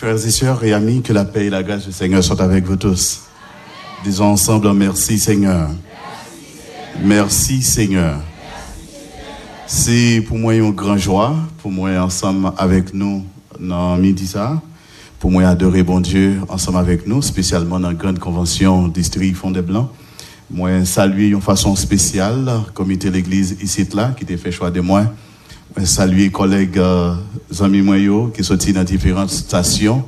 Frères et sœurs et amis, que la paix et la grâce du Seigneur soient avec vous tous. Disons ensemble merci Seigneur. Merci Seigneur. C'est pour moi une grande joie, pour moi ensemble avec nous dans midi ça, pour moi adorer bon Dieu ensemble avec nous, spécialement dans la grande convention district Fond des Blancs. Moi saluer une façon spéciale comité de l'église ici là qui t'a fait choix de moi. Moi saluer collègues amis moi qui sont dans différentes stations.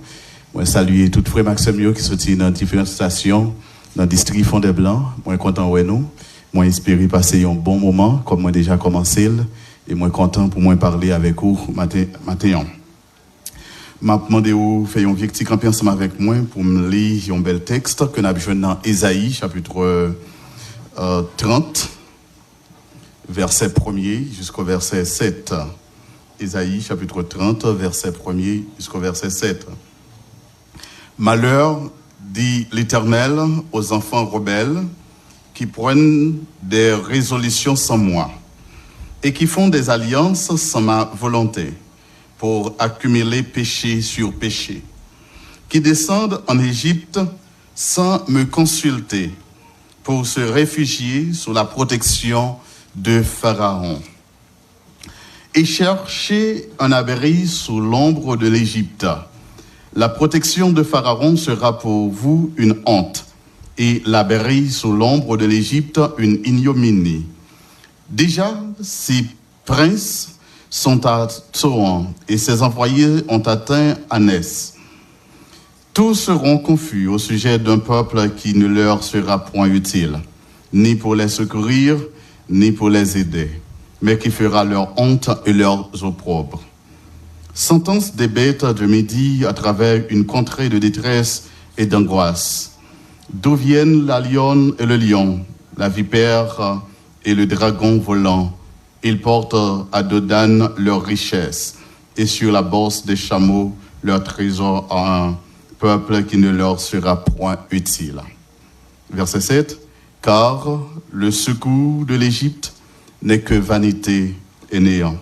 Moi saluer tout frère Maxime qui sont dans différentes stations dans le district Fond des Blancs. Moi content ouais nous. Moi espérer passer un bon moment comme moi déjà commencé et moi content pour moi parler avec vous matin. M'a demandé ou faire un petit camp ensemble avec moi pour me lire un bel texte que nous avons joué dans Ésaïe chapitre 30 verset 1er jusqu'au verset 7. Ésaïe chapitre 30 verset 1er jusqu'au verset 7. Malheur, dit l'Éternel aux enfants rebelles qui prennent des résolutions sans moi et qui font des alliances sans ma volonté pour accumuler péché sur péché, qui descendent en Égypte sans me consulter pour se réfugier sous la protection de Pharaon et chercher un abri sous l'ombre de l'Égypte. La protection de Pharaon sera pour vous une honte et l'abri sous l'ombre de l'Égypte une ignominie. Déjà, ces princes sont à Tsoan et ses envoyés ont atteint Anès. Tous seront confus au sujet d'un peuple qui ne leur sera point utile, ni pour les secourir, ni pour les aider, mais qui fera leur honte et leurs opprobres. Sentence des bêtes de midi à travers une contrée de détresse et d'angoisse, d'où viennent la lionne et le lion, la vipère et le dragon volant. Ils portent à Dodan leur richesse et sur la bourse des chameaux leur trésor à un peuple qui ne leur sera point utile. Verset 7. Car le secours de l'Égypte n'est que vanité et néant.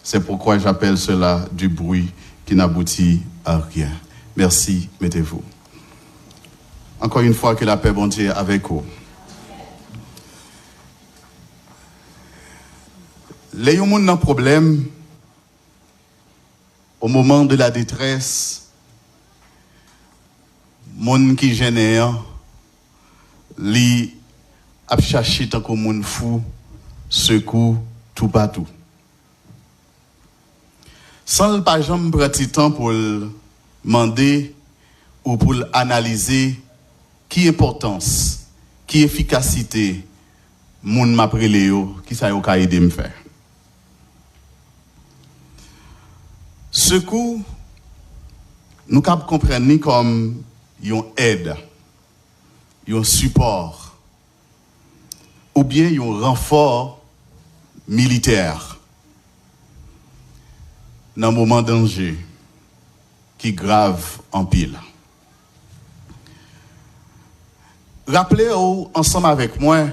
C'est pourquoi j'appelle cela du bruit qui n'aboutit à rien. Merci, mettez-vous. Encore une fois, que la paix bon Dieu avec vous. Les gens ont un problème au moment de la détresse, gens qui gênent, li ap chercher tant que moun fou, secours tout partout. Sans le pas jamais prendre temps pour demander ou pour analyser qui importance, qui efficacité moun m'a prélé yo, qui ça yo ka aider me faire. Secours, nous cap comprendre comme yon aide, yon support, ou bien yon renfort militaire dans un moment de danger qui grave en pile. Rappelez-vous ensemble avec moi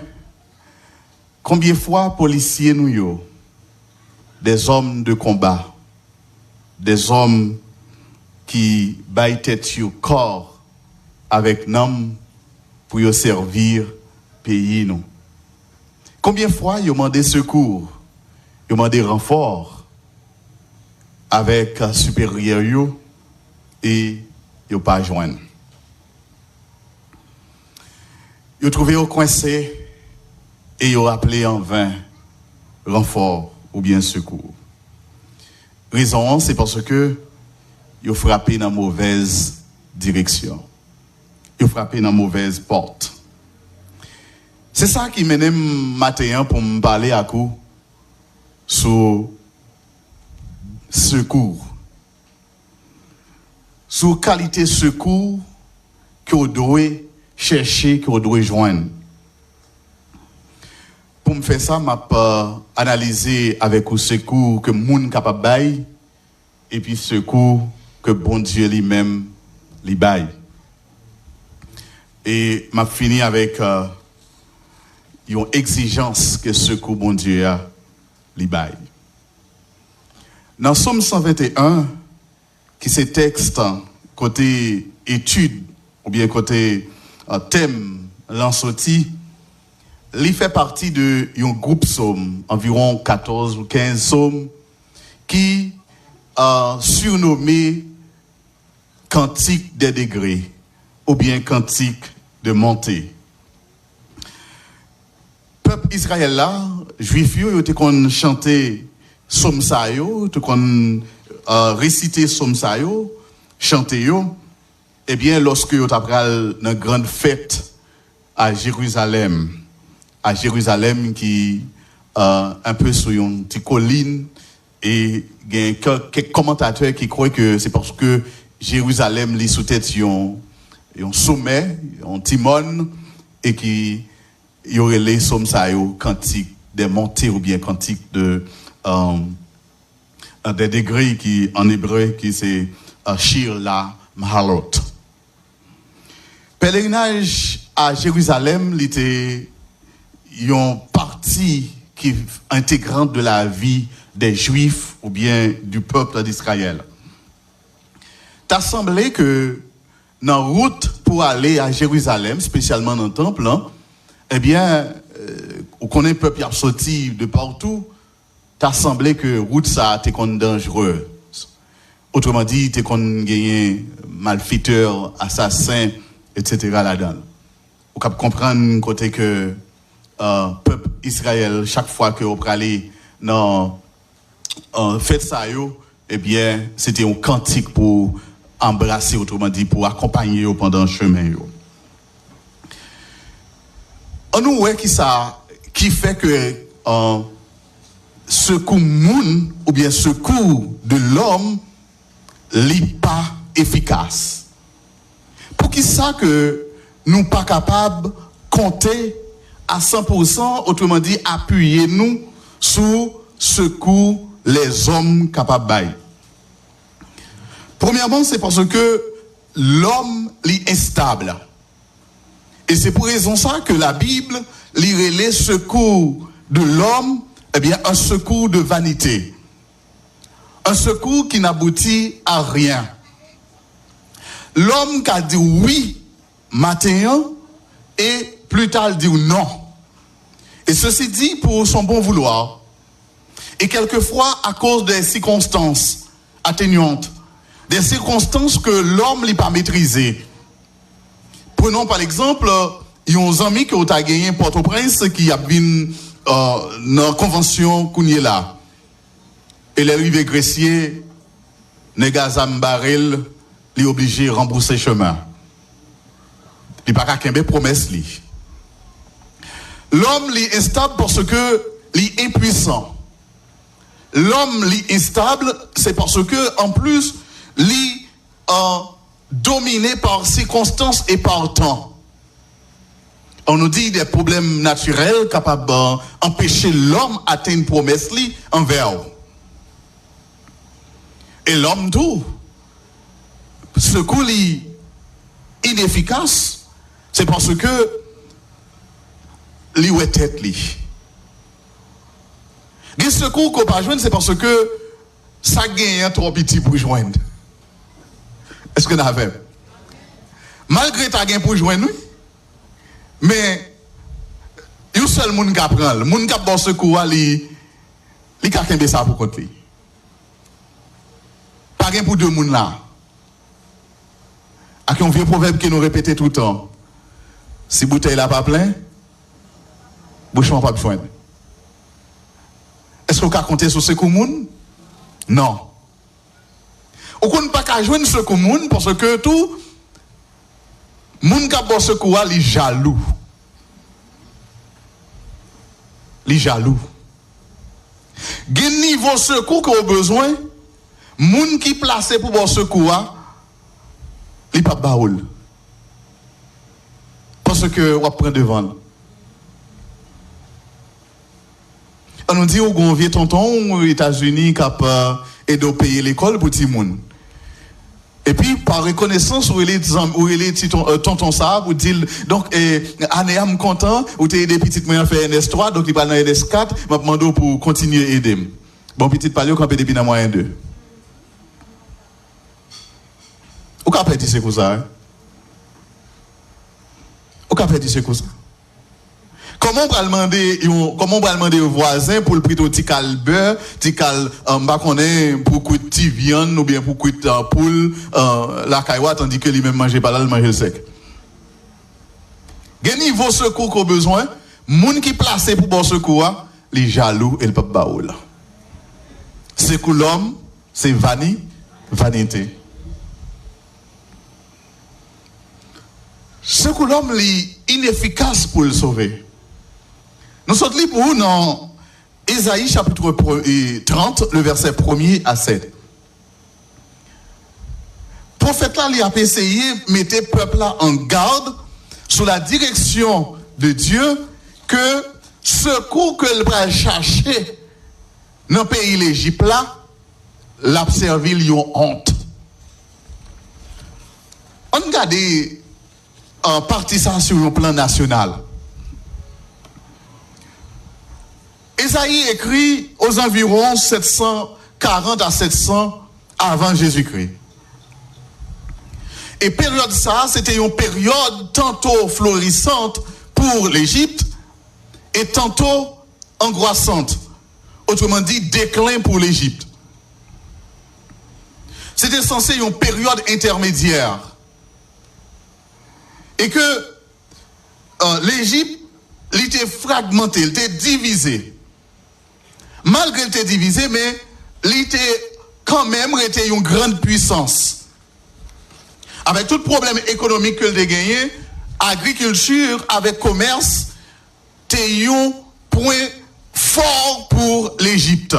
combien de fois policiers nous yo, des hommes de combat, des hommes qui baillent tête sur corps avec nom pour y servir pays nous. Combien de fois ils ont demandé secours, ils ont demandé renfort avec supérieur yo et ils n'ont pas joindre. Ils ont trouvé au coincé et ils ont appelé en vain renfort ou bien secours. Raison, c'est parce que ils ont frappé dans la mauvaise direction. Ils ont frappé dans la mauvaise porte. C'est ça qui mène matin pour me parler à coup sur secours. Sur qualité secours que vous devez chercher, que vous devez joindre. Pour me faire ça, je analyser avec le secours que le monde est capable de bailler et puis secours que bon Dieu lui-même lui baille. Et je fini avec une exigence que secours bon Dieu a lui baille. Dans Somme 121, qui c'est texte côté étude, ou bien côté thème, l'ensorti, il fait partie de un groupe psaume, environ 14 ou 15 psaumes, qui surnommé Cantique des degrés, ou bien Cantique de montée. Peuple Israël là, juif yo te kon chanter psaume sa yo, te kon réciter psaume sa yo, chanter yo, eh bien lorsque yo t'a pral dans grande fête à Jérusalem qui un peu sur une petite colline, et il y a quelques commentateurs qui croient que c'est parce que Jérusalem li sous tête un sommet, un timon, et qui y aurait les sommes ça yo cantique des montées ou bien cantique de des degrés qui en hébreu qui c'est Shir la Mahalot. Pèlerinage à Jérusalem, était une partie qui intégrante de la vie des Juifs ou bien du peuple d'Israël. T'as semblé que dans la route pour aller à Jérusalem, spécialement dans le temple, hein, eh bien, on connaît le peuple qui a sorti de partout, t'as semblé que route ça était dangereuse. Autrement dit, t'es qu'on gagne malfaiteurs, assassins, etc. là-dedans. On peut comprendre côté que peuple Israël, chaque fois que on aller dans fête ça yo, eh bien, c'était un cantique pour embrasser, autrement dit, pour accompagner yo pendant le chemin yo. On nous voit qui fait que secours moun ou bien secours de l'homme n'est pas efficace. Pour qui ça que nous pas capables de compter à 100%, autrement dit, appuyer nous sur secours les hommes capables de. Premièrement, c'est parce que l'homme est instable. Et c'est pour raison ça que la Bible lirait les secours de l'homme, eh bien, un secours de vanité. Un secours qui n'aboutit à rien. L'homme qui a dit oui, matin, et plus tard dit non. Et ceci dit pour son bon vouloir. Et quelquefois à cause des circonstances atténuantes, des circonstances que l'homme n'a pas maîtrisées. Prenons par exemple, il y a un ami qui a gagné Port-au-Prince qui a vu dans la convention qu'on est là. Et les rives Gressier, Negazam Baril, il est obligé de rembourser le chemin. Il n'y a pas qu'à promesse. L'homme est instable parce que il est impuissant. L'homme est instable, c'est parce que, en plus, il est dominé par circonstances et par temps. On nous dit des problèmes naturels capables d'empêcher l'homme d'atteindre une promesse envers eux. Et l'homme tout, ce coup est inefficace, c'est parce que il est tête li. Les secours qu'on pas joindre, c'est parce que ça gagne trop petit pour joindre. Est-ce que vous avez? Malgré ta gain pour joindre, mais il y a un seul monde qui apprend. Le monde qui a bon secours, il a qu'un ça pour compte. Pas gain pour deux monde là. Avec un vieux proverbe qui nous répétait tout le temps. Si bouteille là pas plein, bouchon pas besoin. Est-ce qu'on peut compter sur ce commun? Non. On ne peut pas joindre ce commun parce que tout moun ka bon secours li jaloux. Li jaloux. Gen niveau secours qu'on a besoin, moun qui placé pour bon secours li pas baoul. Parce que on prend devant. On nous dit qu'on vieux tonton aux États-Unis qui a aidé à payer l'école pour tout le monde. Et puis, par reconnaissance, où il est tonton ça, vous dites, donc, année am content, ou t'es aidé petite moyen faire NS3, donc il parle dans NS4, m'a demandé pour continuer à aider. Bon, petite palio, quand depuis dans moyen 2. Ou qu'a fait dire c'est comme ça? Ou qu'a fait dire c'est comme ça? Comment on va demander aux voisins pour le prix de tical beurre, tical pour coûter petit viande ou bien pour coûter poule la cailloua tandis que lui même manger pas là, il mange le sec. Quel niveau secours qu'on a besoin, moun qui placé pour bon secours, les jaloux et le peuple baoul. C'est que l'homme, c'est vanité. Ce que l'homme est inefficace pour le sauver. Nous sommes libres dans Ésaïe chapitre 30, le verset 1er à 7. Le prophète là, il a essayé de mettre le peuple là en garde sous la direction de Dieu que secours que le va chercher dans le pays l'Égypte là, l'a servi une honte. On regarde en partie ça sur le plan national. Ésaïe écrit aux environs 740 à 700 avant Jésus-Christ. Et période ça, c'était une période tantôt florissante pour l'Égypte et tantôt angoissante. Autrement dit, déclin pour l'Égypte. C'était censé une période intermédiaire. Et que l'Égypte, elle était fragmentée, elle était divisée. Malgré qu'elle était divisée, mais elle était quand même une grande puissance. Avec tout problème économique qu'elle a gagné, agriculture avec commerce, c'était un point fort pour l'Égypte.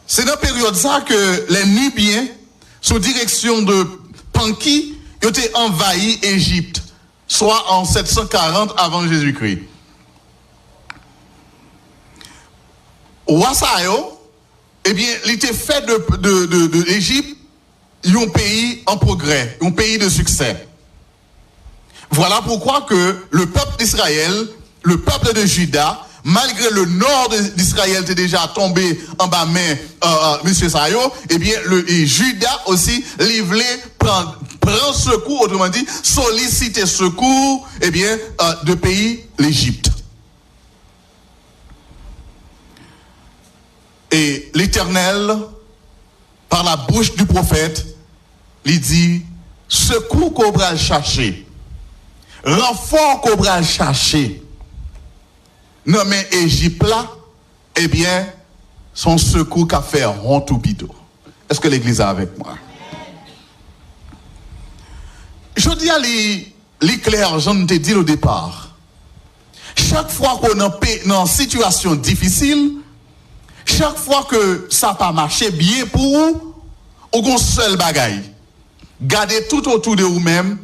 C'est dans la période ça que les Nubiens, sous direction de Panki, ont envahi l'Égypte, soit en 740 avant Jésus-Christ. Wassayo, eh bien, il était fait de l'Égypte un pays en progrès, un pays de succès. Voilà pourquoi que le peuple d'Israël, le peuple de Juda, malgré le nord d'Israël était déjà tombé en bas main monsieur Sayo, eh bien, et Juda aussi, voulait prendre secours, autrement dit, solliciter secours, eh bien, de pays l'Égypte. Et l'Éternel, par la bouche du prophète, lui dit, secours qu'on va chercher, renfort qu'on va chercher, nommé Égypte là, eh bien, son secours qu'a fait honte ou bidou. Est-ce que l'église est avec moi? Je dis à l'éclair, j'en ai dit au départ, chaque fois qu'on est dans une situation difficile, chaque fois que ça n'a pas marché bien pour vous, ou qu'on seul bagaille, gardez tout autour de vous-même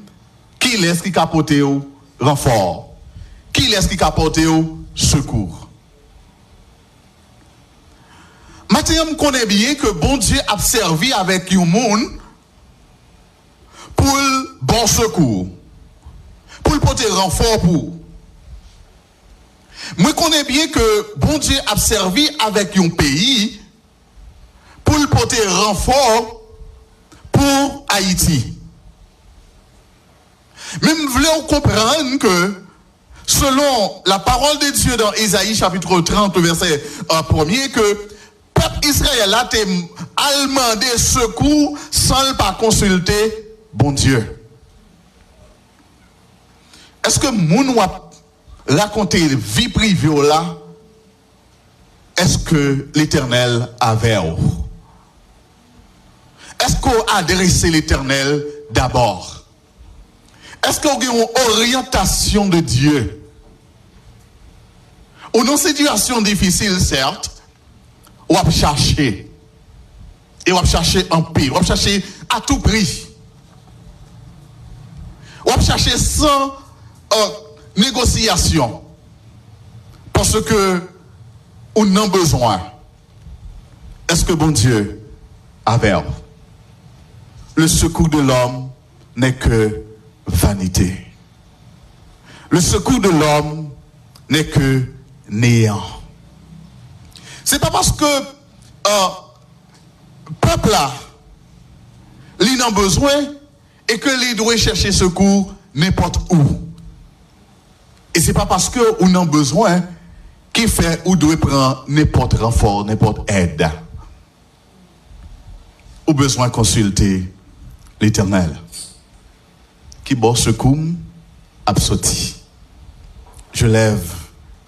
qui laisse qui capote au renfort, qui laisse qui capote au secours. Maintenant, je connais bien que bon Dieu a servi avec un monde pour le bon secours, pour le porter renfort pour. Je connais bien que bon Dieu a servi avec un pays pour le porter renfort pour Haïti. Mais je voulais comprendre que selon la parole de Dieu dans Ésaïe chapitre 30, verset 1er, que le peuple Israël a demandé secours sans pas consulter bon Dieu. Est-ce que moun wap raconter vie privée là? Est-ce que l'Éternel avait? Est-ce qu'on a adressé l'Éternel d'abord? Est-ce qu'on a une orientation de Dieu? Ou dans une situation difficile, certes, on va chercher. Et on va chercher en paix. On va chercher à tout prix. On va chercher sans négociation. Parce que on a besoin. Est-ce que bon Dieu avait? Le secours de l'homme n'est que vanité. Le secours de l'homme n'est que néant. C'est pas parce que peuple là il a besoin et que lui doit chercher secours n'importe où. Et c'est pas parce que on a besoin qui fait ou doit prendre n'importe renfort, n'importe aide. Ou besoin consulter l'Éternel qui bon secours absoti. Je lève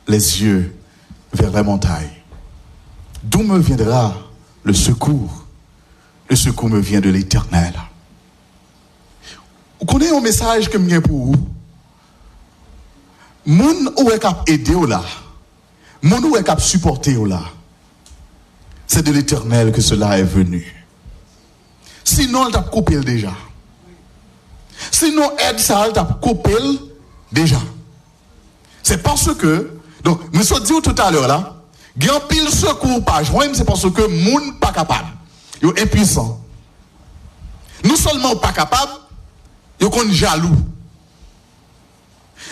les yeux vers la montagne. D'où me viendra le secours? Le secours me vient de l'Éternel. Vous connaissez un message que je pour vous? Moun ou est cap aider ou là? Moun ou est cap supporter ou là? C'est de l'Éternel que cela est venu. Sinon, il t'a coupé déjà. Sinon, aide ça, il t'a coupé déjà. C'est parce que, donc, nous sommes dit tout à l'heure là, il y a un pile secours pas joindre, c'est parce que moun pas capable. Ils sont impuissants. Nous seulement pas capables, ils sont jaloux.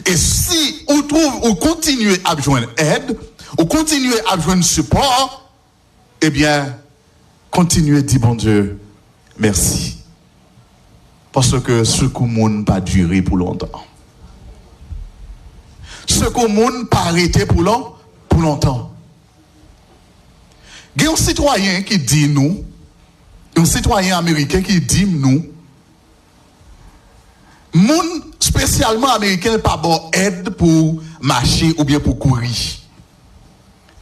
Et si on trouve, on continue à joindre aide, on continue à joindre support, eh bien, continuez à dire, bon Dieu, merci. Parce que ce que monde pas durer pour longtemps. Ce que monde pas arrêter pour longtemps. Il y a un citoyen qui dit nous, un citoyen américain qui dit nous, monde spécialement américain pas bon aide pour marcher ou bien pour courir.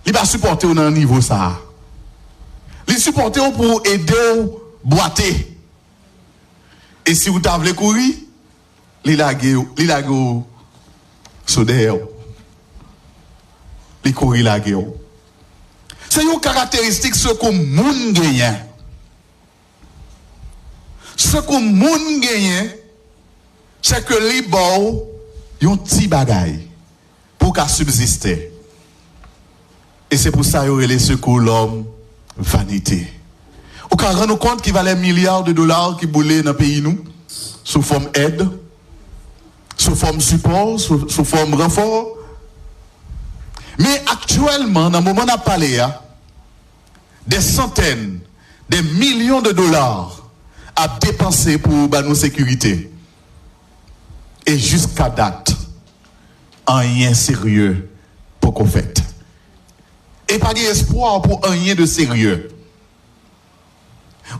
Il va supporter au niveau ça. Il supporter pour aider ou boiter. Et si vous voulez courir, il lage sous derrière. Il courir lage. C'est une caractéristique ce que moun gagne. Ce que moun gagne, c'est que les bon yon petit bagay pour qu'à subsister. Et c'est pour ça qu'il y a les secours l'homme vanité. Ou qu'à rendre compte qu'il valait milliards de dollars qui boulaient dans le pays nous, sous forme aide, sous forme support, sous forme renfort. Mais actuellement, dans le moment où on a parlé, des centaines, des millions de dollars à dépenser pour nos sécurité. Et jusqu'à date, rien sérieux pour qu'on fait. Et pas d'espoir pour rien de sérieux.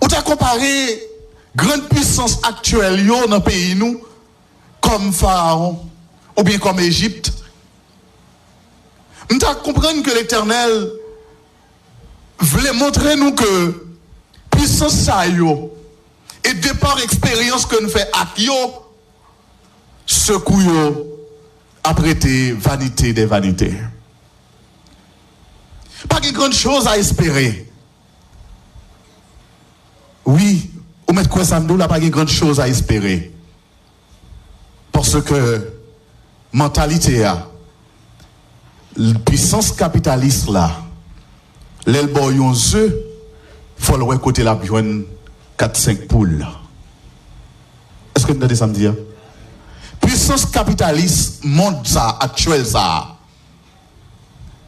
On t'a comparé grande puissance actuelle dans le pays nous comme Pharaon ou bien comme Égypte. On t'a compris que l'Éternel voulait montrer nous que puissance ça yo et de par expérience que nous fait avec yo secours yo a prêté vanité des vanités. Pas de grande chose à espérer. Oui, on met quoi ça nous là pas de grande chose à espérer. Parce que mentalité a puissance capitaliste là, l'elbo yon œuf, faut le côté la joindre 4-5 poules. Est-ce que vous entendez ça me dire? Puissance capitaliste monde ça actuel ça.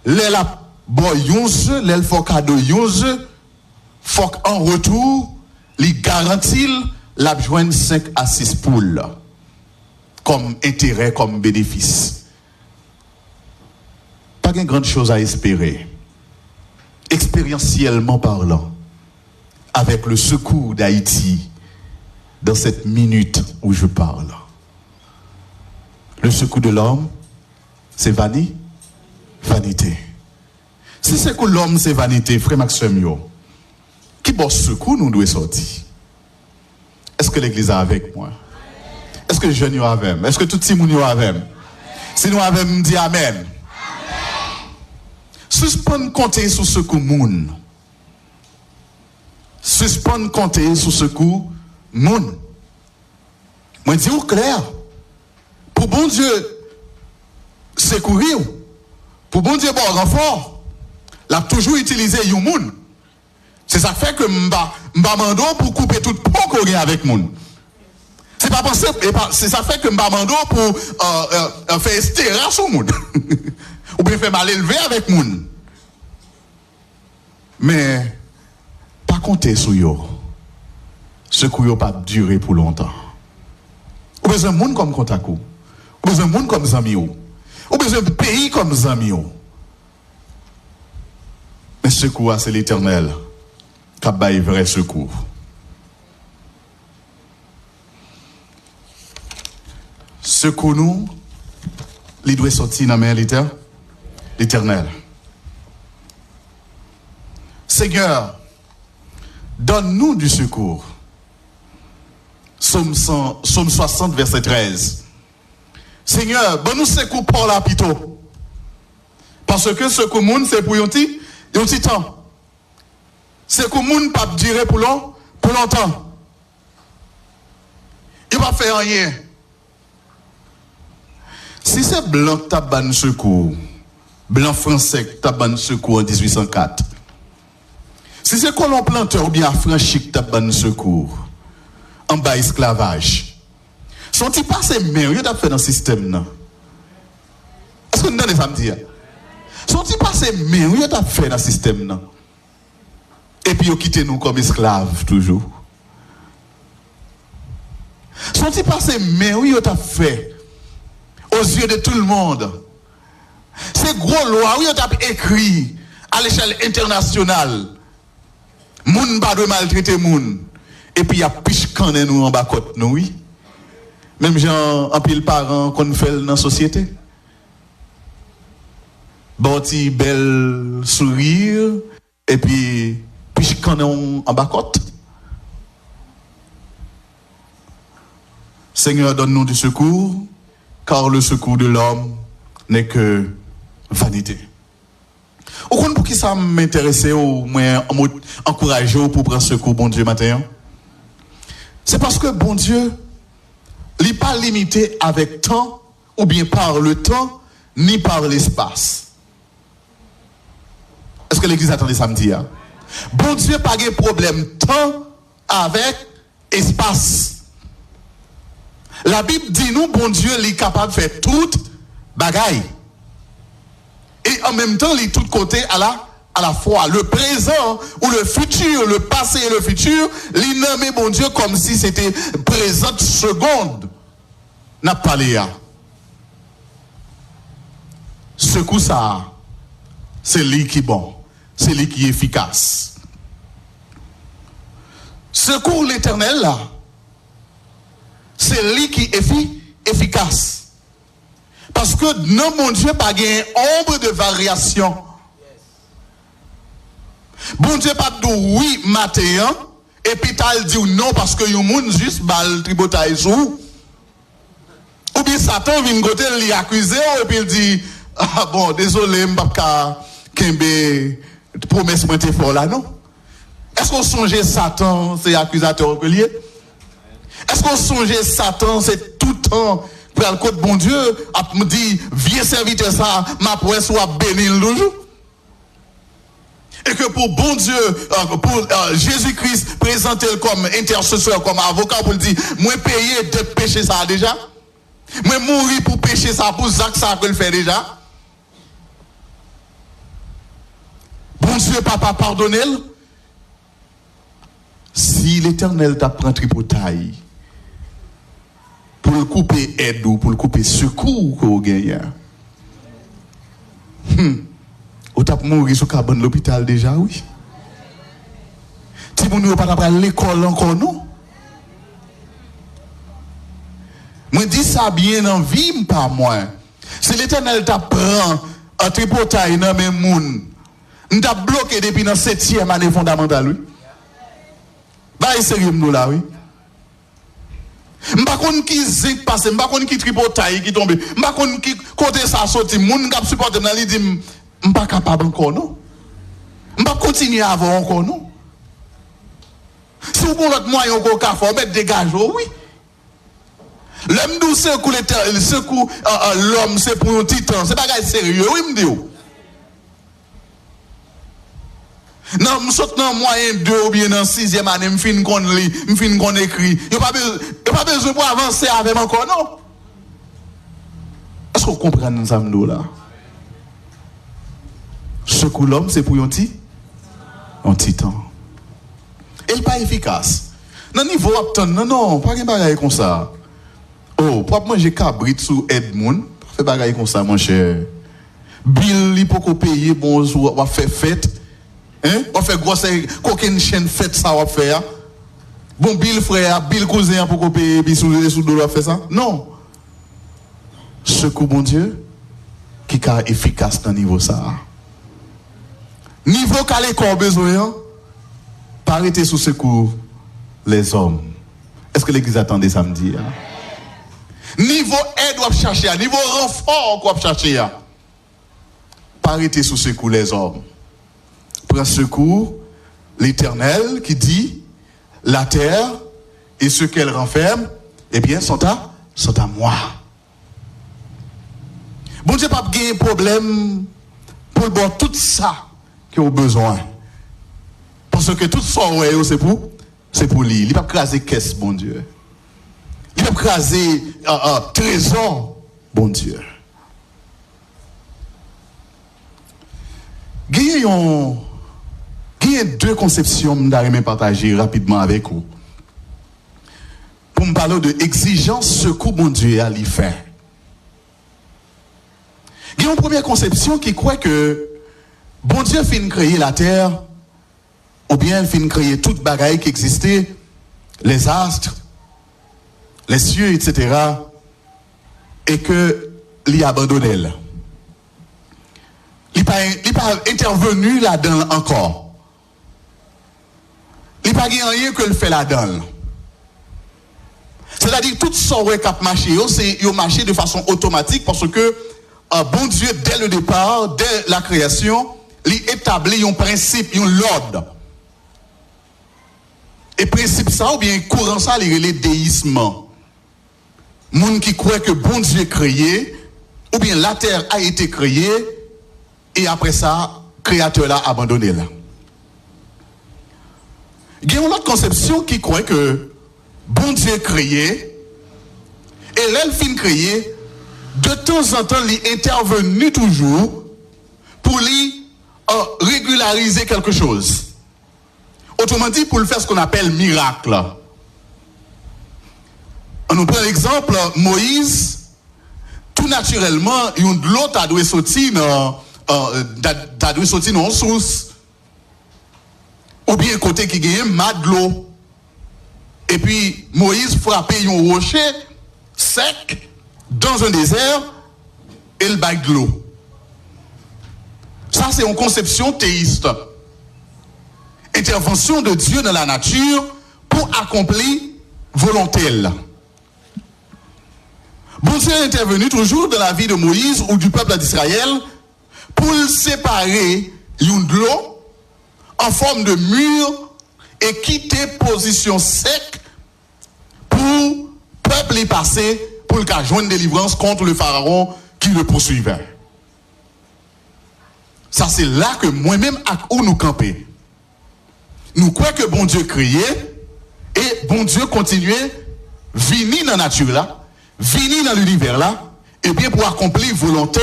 L'el a boy yon œuf, l'el faut cadeau yon œuf, faut en retour li garantit la joindre 5 à 6 poules comme intérêt, comme bénéfice. Pas de grande chose à espérer. Expérientiellement parlant, avec le secours d'Haïti, dans cette minute où je parle. Le secours de l'homme, c'est vanité. Si c'est que l'homme, c'est vanité, frère Maxime, qui bon secours nous doit sortir? Est-ce que l'église est avec moi? Est-ce que les jeunes sont avec moi? Est-ce que tout le monde est avec moi? Si nous avons dit Amen. Suspend compter sur ce coup moun. Suspend compter sur ce coup moun. Moi dis au clair. Pour bon Dieu secourir, pour bon Dieu bon renfort, l'a toujours utilisé yon moun. C'est ça fait que m'ba mando pour couper toute peau qu'on a avec moun. C'est pas pensé, c'est ça fait que m'ba mando pour faire estéra sur moun. Ou bien faire mal élevé avec moun. Mais pas compter sur yo. secours n'a pas duré pour longtemps. Ou besoin de monde comme contact, ou besoin de monde comme zami, ou besoin de pays comme zami. Mais secours, c'est l'Éternel qui a baillé vrai secours. Secours nous, il doit sortir dans la main l'Éternel. Seigneur, donne-nous du secours. Psaume 60, verset 13. Seigneur, donne-nous secours pour la pito. Parce que secours moun, c'est pour un petit temps. Secours moun, pas durer pour longtemps. Il va faire rien. Si c'est blanc qui t'a ban secours, blanc français qui t'a ban secours en 1804, si c'est colon planteur ou bien affranchi qui t'a ban secours, en bas esclavage, sont-ils passés mais ils t'a fait dans le système là? Est-ce que vous donnez ça me dire? Sont-ils passés mais ils t'a fait dans le système là? Et puis ils quittent nous comme esclaves toujours. Sont-ils passés mais ils t'a fait aux yeux de tout le monde? Ces gros lois, oui, on a écrit à l'échelle internationale. Moun pas de maltraiter moun. Et puis il y a piche quand nous en bas côte, nous, oui. Même gens, en pile parents qu'on fait dans la société. Bon, petit bel sourire. Et puis, piche quand nous en bas côte. Seigneur, donne-nous du secours. Car le secours de l'homme n'est que vanité. Au compte pour qui ça m'intéressait ou m'encourager pour prendre secours, bon Dieu, matin? C'est parce que bon Dieu, il n'est pas limité avec temps, ou bien par le temps, ni par l'espace. Est-ce que l'église attendait samedi? Hein? Bon Dieu n'a pas de problème temps avec espace. La Bible dit nous, bon Dieu, il est capable de faire toute bagaille. Et en même temps, il est tout côté à la fois. Le présent ou le futur, le passé et le futur, il nomme bon Dieu comme si c'était présente seconde. N'a pas les. Ce coup ça, c'est lui qui est bon. C'est lui qui est efficace. Secours l'Éternel là. C'est lui qui est efficace. Parce que non, mon Dieu, pas gain ombre de variation. Bon Dieu, pas de oui, matin, et puis t'as dit non, parce que yon moun juste bal tribotaille sous. Ou bien Satan vient côté lui accuser, et puis il dit, ah bon, désolé, m'papa kembe promesse moi t'es fort là, non? Est-ce qu'on songe Satan, c'est accusateur que lié? Est-ce qu'on songe Satan, c'est tout le temps pour le côté bon Dieu, à me dire, viens serviteur ça, ma poisse soit béni le jour? Et que pour bon Dieu, pour Jésus-Christ, présenter comme intercesseur, comme avocat, pour le dire, moi payer de péché ça déjà? Moi mourir pour pécher ça, pour Zach ça que le fait déjà? Bon Dieu, papa, pardonnez-le. Si l'Éternel t'apprend tripotaille, pour le couper aide ou pour le couper secours qu'on gagne. Ou t'as mouru sur cabane de l'hôpital déjà, oui. Si vous n'avez pas à l'école encore, non. Moi dis ça bien en vie, pas moi. Si l'Éternel t'apprend un tripotaille dans mes moun, nous t'a bloqué depuis dans 7e année fondamentale, oui. Bah, c'est sérieux, nous là, oui. M'pa konn qui zik passe, m'pa konn qui tripotaille qui tombe, m'pa konn qui côté ça sorti, moun k'ap supporter nan li dit m'pa capable encore non. M'pa continuer avant encore non. Si vous prenez l'autre moyen encore ka faut mettre dégage oui. L'homme d'où secours l'homme c'est pour un titan, c'est pas sérieux oui me dit. Non, je saute dans moyen 2 ou bien dans 6e année, je finis qu'on lit, je finis qu'on écrit. Il n'y a pas besoin pour avancer avec encore, non? Est-ce qu'on comprend nous ça là? Secours l'homme, c'est pour un titan. Et il n'est pas efficace. Dans le niveau obtenir, non, pas de bagaille comme ça. Oh, pour manger cabrit sous Edmond, pas de bagaille comme ça, mon cher. Bill, il peut payer, bon, on va faire fête. Hein? On fait grosse, qu'aucune chaîne fête, ça va faire. Bon, Bill frère, Bill cousin, pour payer, puis sous le faire ça? Non. Secours, bon Dieu, qui est efficace dans le niveau ça. Niveau qu'a l'école besoin, pas arrêter sous secours les hommes. Est-ce que l'église attendait samedi? Hein? Niveau aide, on va chercher. Niveau renfort, on va chercher. Pas arrêter sous secours les hommes. Prends secours l'Éternel qui dit la terre et ce qu'elle renferme, eh bien, sont à moi. Bon Dieu, pas de problème pour le bon tout ça qui ont besoin. Parce que tout ça, c'est pour lui. Il ne peut pas craser caisse, bon Dieu. Il ne peut pas craser trésor, bon Dieu. Il y a deux conceptions que je vais partager rapidement avec vous. Pour me parler de exigence, secours, bon Dieu, à l'y faire. Il y a une première conception qui croit que bon Dieu finit de créer la terre, ou bien finit de créer toute bagaille qui existait, les astres, les cieux, etc., et que l'y abandonne. Il n'est pas intervenu là-dedans encore. Il n'y a pas rien que le fait là-dedans. C'est-à-dire tout ce qui a marché, c'est marché de façon automatique parce que bon Dieu, dès le départ, dès la création, il établit un principe, un l'ordre. Et principe ça, ou bien courant ça, il est le déisme. Moun qui croit que bon Dieu est créé, ou bien la terre a été créée, et après ça, créateur l'a abandonné là. Il y a une autre conception qui croit que bon Dieu est créé, et l'elfine créé, de temps en temps, il est intervenu toujours pour lui régulariser quelque chose. Autrement dit, pour le faire ce qu'on appelle miracle. On nous prend l'exemple, Moïse, tout naturellement, une de l'autre a dû sortir dans une source. Ou bien côté qui gagne mat de l'eau. Et puis, Moïse frappait un rocher sec dans un désert et il baille de l'eau. Ça, c'est une conception théiste. Intervention de Dieu dans la nature pour accomplir volonté. Bon Dieu est intervenu toujours dans la vie de Moïse ou du peuple d'Israël pour séparer une de l'eau en forme de mur et quitter position sec pour peuple y passer pour le cas joindre délivrance contre le pharaon qui le poursuivait. Ça c'est là que moi-même où nous camper. Nous croyons que bon Dieu créait et bon Dieu continuait venir dans la nature là, venir dans l'univers là, et bien pour accomplir volonté,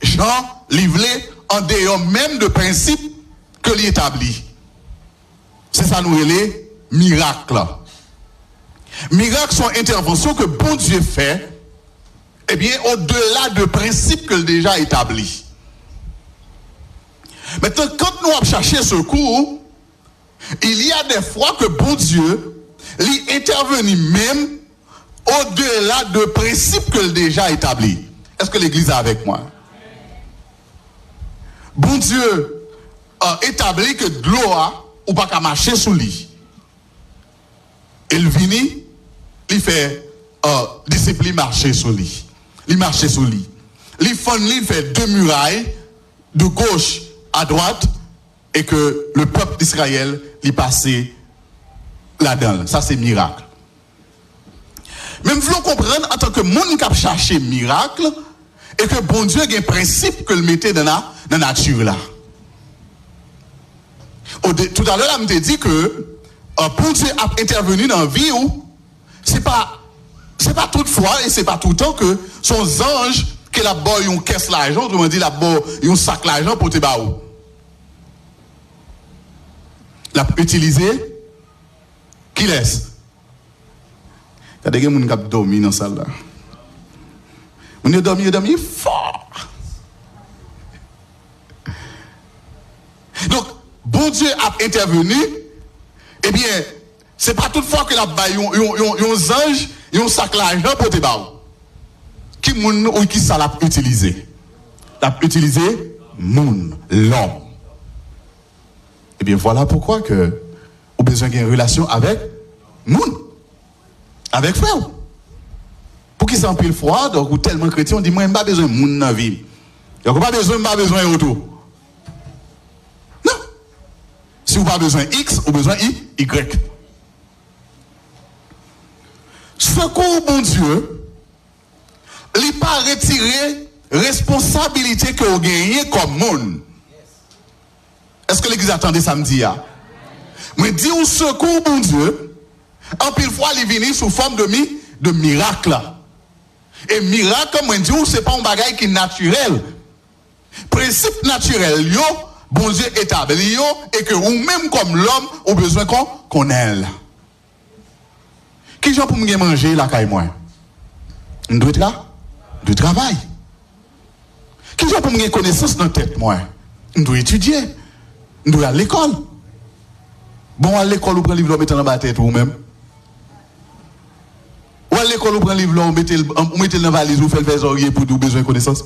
Jean livré en dehors même de principe que l'établit. C'est ça nous relais miracle. Miracle sont interventions que bon Dieu fait, eh bien au-delà de principes que déjà établi. Maintenant, quand nous avons cherché secours, il y a des fois que bon Dieu lui intervenu même au-delà de principes que déjà établi. Est-ce que l'Église est avec moi? Bon Dieu a établi que de l'eau ou pas qu'à marcher sous lui. Il vient, il fait discipline marcher sous lui. Il marche sous lui. Il fait deux murailles de gauche à droite et que le peuple d'Israël l'y passé là-dedans. Ça c'est miracle. Même vous comprendre en tant que monde qui a cherché miracle et que bon Dieu a un principe que le mettait dans la nature là. Tout à l'heure, je me dit que bon Dieu a intervenu dans la vie où c'est pas toutefois et c'est pas tout le temps que son ange qui a boy une caisse l'argent, autrement dit la boy un sac l'argent pour te baou. L'a utilisé qui laisse Quand des gens qui dormi dans salle là. On a dormi fort. Donc, bon Dieu a intervenu. Eh bien, c'est pas toutefois que la baille yon ange, yon sac l'argent pour te baou. Qui moun ou qui ça l'a utilisé? L'a utilisé moun, l'homme. Eh bien, voilà pourquoi que vous avez besoin d'une relation avec moun, avec frère. Pour qui ça en pile froid, donc ou tellement chrétien, on dit moi, je n'ai pas besoin de moun dans la vie. Donc, pas besoin de retour. Non. Si vous n'avez pas besoin X, vous avez besoin Y. Secours, bon Dieu, il n'a pas retiré responsabilité que vous gagnez comme monde. Est-ce que l'église attendait samedi? Mais dit au secours, bon Dieu, en pile fois, il vient sous forme de miracle. Et miracle, moi, je dis, ce n'est pas un bagage qui est naturel. Principe naturel, yo, bon Dieu établi, yo, et que ou même comme l'homme, on a besoin qu'on aille. Qui j'en pour me manger la caille moi? On doit travail. Qui j'en pour me connaissance dans la tête moi? On doit étudier. On doit aller à l'école. Bon, à l'école, vous prenez le livre, vous mettez dans la tête vous-même. Ou à l'école, vous prenez le livre, vous mettez dans la valise, vous faites le oreiller pour vous besoin de connaissance.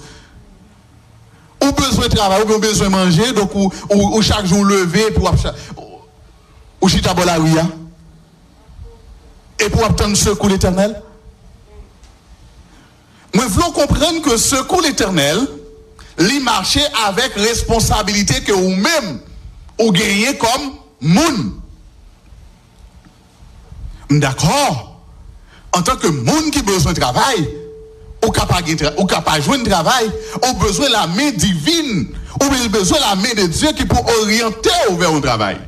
Ou besoin de travail, ou besoin de manger, donc ou chaque jour lever pour ou chita la rue. Et pour obtenir secours l'éternel. Moi, je veux comprendre que secours l'éternel, il marchait avec responsabilité que vous-même, vous gagnez comme moun. D'accord? En tant que moun qui a besoin de travail, ou capable de jouer un travail, ou besoin de la main divine, ou besoin de la main de Dieu qui peut orienter vers un travail.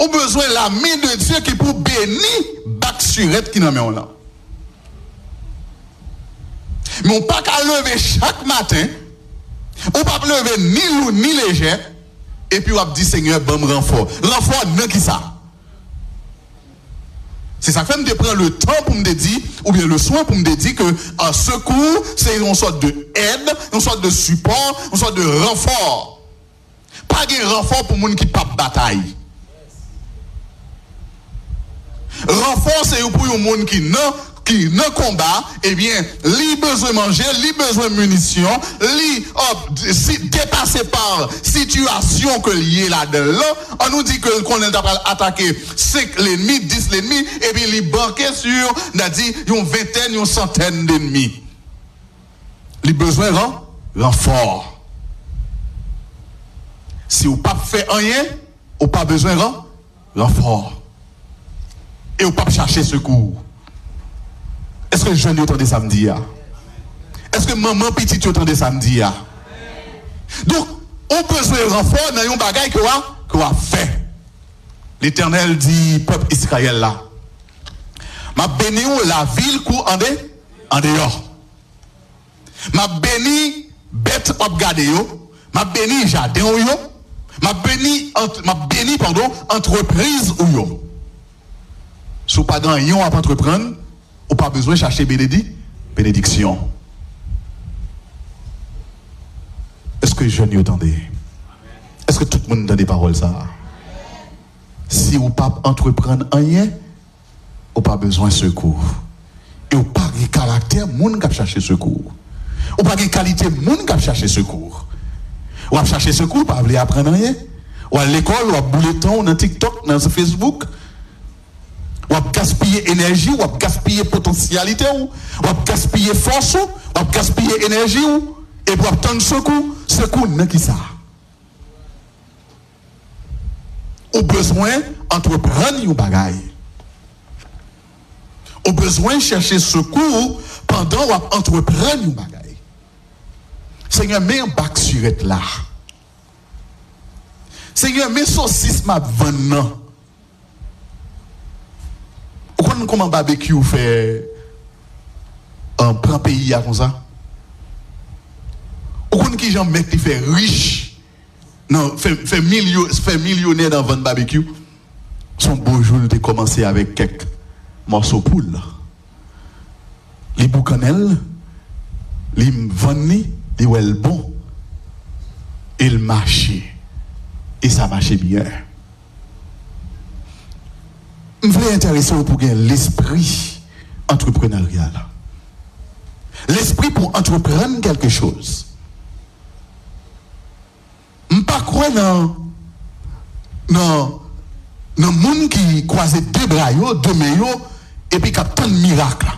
Ou besoin de la main de Dieu qui peut bénir bac surette qui n'en met là. Mais on ne peut pas lever chaque matin, on ne peut pas lever ni lourd ni léger, et puis on va dire Seigneur, bon renfort. Renfort, non qui ça? C'est ça que je prends le temps pour me dire, ou bien le soin pour me dire que un secours, c'est une sorte de aide, une sorte de support, une sorte de renfort. Pas de renfort pour les gens qui ne pas bataille. Renfort, c'est pour les gens qui ne combat, eh bien, li besoin de manger, li besoin de munitions, li dépassé par situation que lié là-dedans, on nous dit que qu'on est attaqué 5 l'ennemi, 10 l'ennemi, et puis li banqué sur, on a dit, une vingtaine, une centaine d'ennemis. Li besoin de renfort. Si vous pas fait rien, vous pas besoin de renfort. Et vous pas chercher secours. Est-ce que le jeune entendait samedi? Est-ce que maman petite entendait samedi? Donc, on besoin de renfort dans un bagage qu'on a fait. L'Éternel dit, peuple Israël là, m'a béni la ville en dehors. M'a béni bête op gade yo, m'a béni jardin yo, m'a béni entreprise ou yo. Si vous pas grand yon à entreprendre, ou pas besoin de chercher bénédiction. Est-ce que les jeunes y entendent? Est-ce que tout le monde donne des paroles ça? Si vous pas entreprendre rien, ou pas besoin de secours. Et ou pas de caractère, moun qui chercher secours. Ou pas de qualité, moun qui chercher secours. Ou à chercher secours, pas vouloir apprendre rien. Ou à l'école, ou à bouler temps, dans TikTok, dans Facebook. Ou à gaspiller énergie, ou à gaspiller potentialité, ou à gaspiller force, ou à gaspiller énergie, et pour obtenir secours, non qui ça? Ou besoin d'entreprendre une bagaille. Ou besoin de chercher secours pendant ou entreprendre une bagaille. Seigneur, mets un bac sur être là. Seigneur, mets saucisse ma venant. Comment barbecue fait un grand pays comme ça? Ou comment qui j'en mec qui fait riche, non, fait millionnaire dans 20 barbecue? Son beau jour de commencer avec quelques morceau poule. Les boucanel, les vanni, les well bon. Il marchait. Et ça marchait bien. Je voulais intéresser pour gagner l'esprit entrepreneurial. L'esprit pour entreprendre quelque chose. Je ne pas croire dans le monde qui croise deux bras, deux mains, et puis qui a tant de miracles.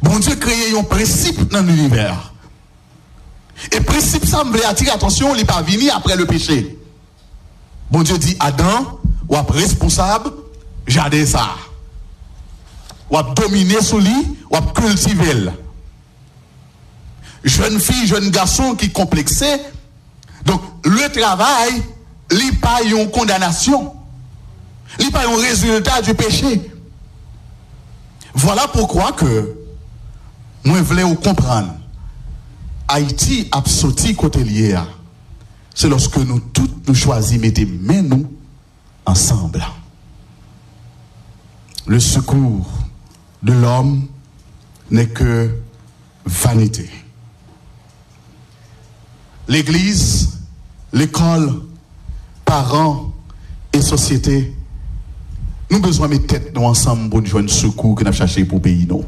Bon Dieu crée un principe dans l'univers. Et principe ça me veut attirer attention, il n'est pas venu après le péché. Bon Dieu dit Adam, ou responsable, j'adore ça. Ou dominer sur lui, ou cultiver. Jeune fille, jeune garçon qui complexé. Donc le travail, il n'y a pas une condamnation. Il n'y a pas un résultat du péché. Voilà pourquoi que moi je voulais comprendre. Haïti a sorti côté lié. C'est lorsque nous tous nous choisissons mettre mains nous ensemble. Le secours de l'homme n'est que vanité. L'église, l'école, parents et société, nous avons besoin de mettre tête nous ensemble pour nous joindre secours que nous avons cherché pour le pays. Nous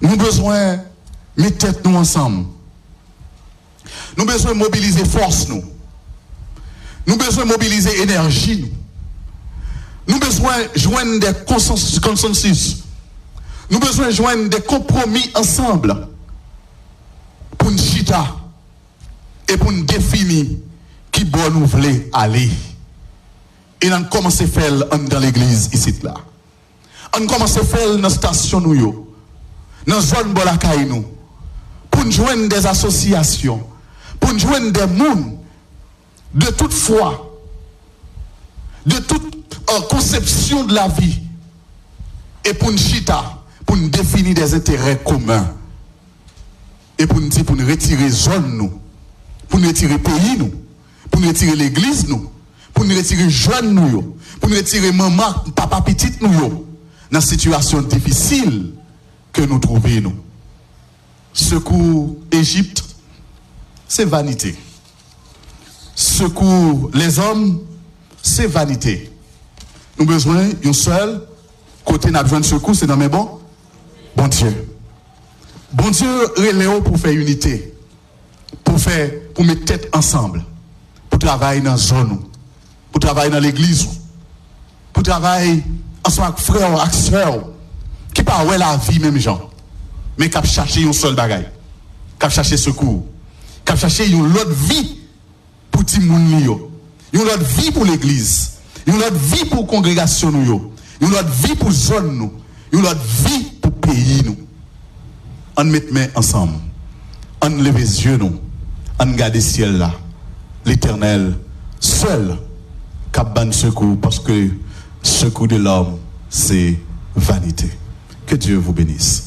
avons besoin de mettre tête nous ensemble. Nous avons besoin de mobiliser force nous. Nous avons besoin de mobiliser énergie nous. Nous avons besoin de joindre des consensus. Nous avons besoin de joindre des compromis ensemble pour nous chita et pour nous définir qui bon nous voulons aller. Et nous commençons à faire dans l'église ici là. On commence à faire dans la station nous, dans la zone Bolakaï nous, pour nous joindre des associations, pour nous joindre des mondes de toute foi, de toute conception de la vie, et pour nous chita, pour nous définir des intérêts communs, et pour nous dire, pour nous retirer zone nous, pour nous retirer pays nous, pour nous retirer l'église nous, pour nous retirer jeunes nous, pour nous retirer maman, papa petite nous, dans la situation difficile que nous trouvons nous. Secours Égypte, c'est vanité. Secours les hommes, c'est vanité. Nous avons besoin d'un seul côté, nous avons besoin de secours, c'est dans mes bons. Bon Dieu. Bon Dieu, relève pour faire unité, pour mettre tête ensemble, pour travailler dans la zone, pour travailler dans l'église, pour travailler ensemble avec frères, avec sœurs, qui parlent de la vie, même gens, mais qui cherchent un seul bagage, qui cherchent secours, qui cherchent une autre vie pour tout le monde, une autre vie pour l'église, une autre vie pour la congrégation, une autre vie pour la zone, une autre vie pour le pays. On met main ensemble, on lève les yeux, on garde le ciel là, l'Éternel, seul, qui a secours, parce que secours de l'homme, c'est vanité. Que Dieu vous bénisse.